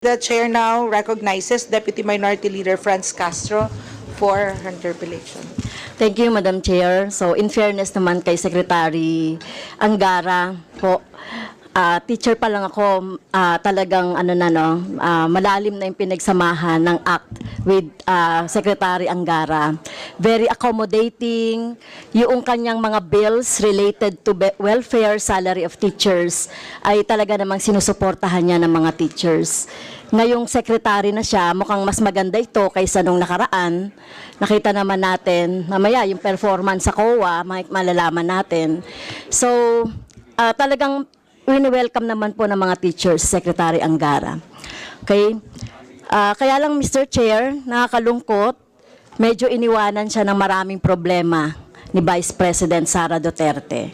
The chair now recognizes Deputy Minority Leader Franz Castro for her interpellation. Thank you, Madam Chair. So, in fairness naman kay Secretary Angara po, teacher pa lang ako, talagang malalim na yung pinagsamahan ng ACT with Secretary Angara. Very accommodating, yung kanyang mga bills related to welfare, salary of teachers, ay talaga namang sinusuportahan niya ng mga teachers. Ngayong secretary na siya, mukhang mas maganda ito kaysa nung nakaraan. Nakita naman natin, mamaya yung performance sa COA, malalaman natin. So, talagang wini-welcome naman po ng mga teachers, Secretary Angara. Okay? Kaya lang, Mr. Chair, nakakalungkot, medyo iniwanan siya ng maraming problema ni Vice President Sara Duterte.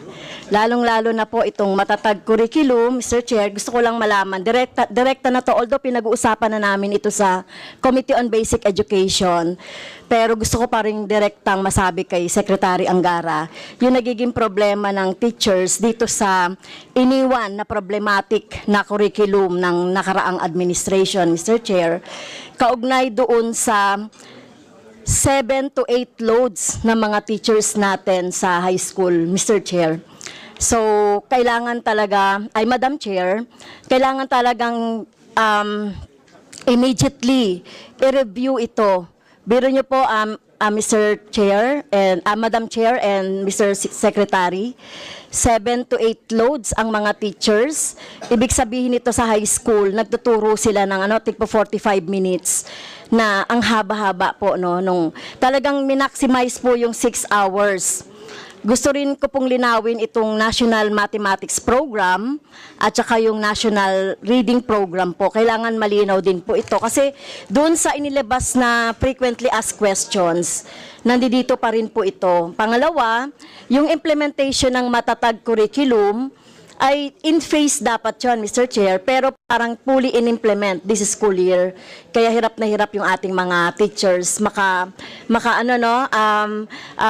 Lalong-lalo na po itong matatag curriculum, Mr. Chair, gusto ko lang malaman, direkta na to, although pinag-uusapan na namin ito sa Committee on Basic Education, pero gusto ko pa rin direktang masabi kay Secretary Angara, yung nagiging problema ng teachers dito sa iniwan na problematic na curriculum ng nakaraang administration, Mr. Chair, kaugnay doon sa 7 to 8 loads ng mga teachers natin sa high school, Mr. Chair. So, kailangan talaga, Madam Chair, kailangan talagang immediately i-review ito. Biro niyo po, Mr. Chair, and Madam Chair and Mr. Secretary, 7 to 8 loads ang mga teachers. Ibig sabihin ito sa high school, nagtuturo sila ng tigpo 45 minutes na ang haba-haba po, no, nung talagang minaximize po yung 6 hours. Gusto rin ko pong linawin itong National Mathematics Program at saka yung National Reading Program po. Kailangan malinaw din po ito kasi doon sa inilabas na frequently asked questions, nandito pa rin po ito. Pangalawa, yung implementation ng matatag curriculum ay in phase dapat yun, Mr. Chair, pero parang fully in-implement this school year. Kaya hirap na hirap yung ating mga teachers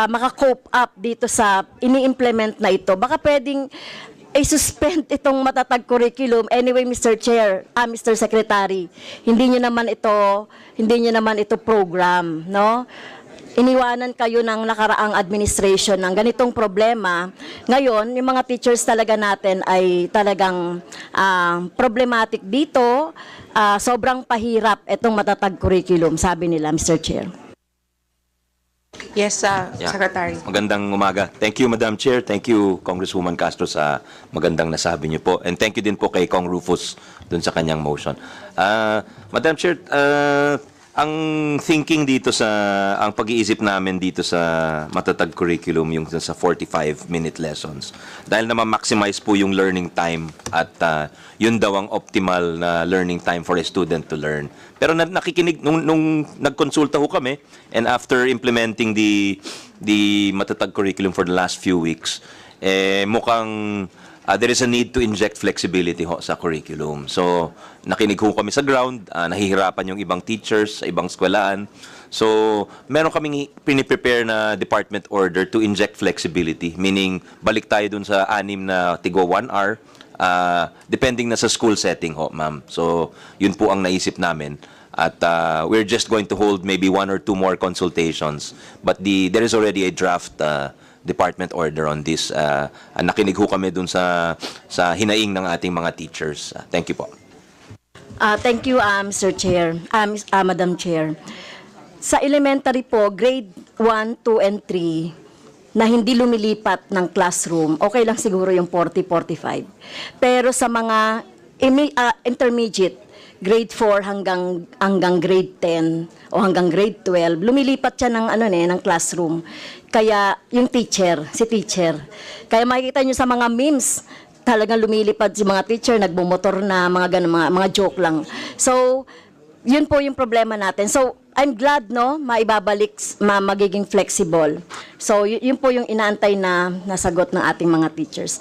maka-cope up dito sa ini-implement na ito. Baka pwedeng i-suspend itong matatag curriculum. Anyway, Mr. Chair, Mr. Secretary, hindi niyo naman ito program, no? Iniwanan kayo ng nakaraang administration ng ganitong problema. Ngayon, yung mga teachers talaga natin ay talagang problematic dito. Sobrang pahirap itong matatag curriculum, sabi nila, Mr. Chair. Yes, Secretary. Magandang umaga. Thank you, Madam Chair. Thank you, Congresswoman Castro, sa magandang nasabi niyo po. And thank you din po kay Cong Rufus dun sa kanyang motion. Madam Chair, ang thinking dito ang pag-iisip namin dito sa matatag curriculum, yung sa 45-minute lessons, dahil na ma-maximize po yung learning time at yun daw ang optimal na learning time for a student to learn. Pero nakikinig, nung nagkonsulta ho kami, and after implementing the matatag curriculum for the last few weeks, mukhang there is a need to inject flexibility ho sa curriculum. So, nakinig ho kami sa ground, nahihirapan yung ibang teachers sa ibang eskwelahan. So, meron kaming piniprepare na department order to inject flexibility, meaning balik tayo dun sa 6 na tigo 1 hour, depending na sa school setting ho, ma'am. So, yun po ang naisip namin. At we're just going to hold maybe 1 or 2 more consultations. But there is already a draft department order on this. Nakinig ho kami dun sa hinaing ng ating mga teachers. Thank you po. Thank you, Mr. Chair, Madam Chair. Sa elementary po, grade 1, 2, and 3, na hindi lumilipat ng classroom, okay lang siguro yung 40-45. Pero sa mga intermediate, grade 4 hanggang grade 10 o hanggang grade 12, lumilipat siya ng classroom. Kaya yung si teacher. Kaya makikita nyo sa mga memes, talagang lumilipad si mga teacher, nagbumotor na, mga joke lang. So, yun po yung problema natin. So, I'm glad, no, maibabalik, magiging flexible. So, yun po yung inaantay na nasagot ng ating mga teachers.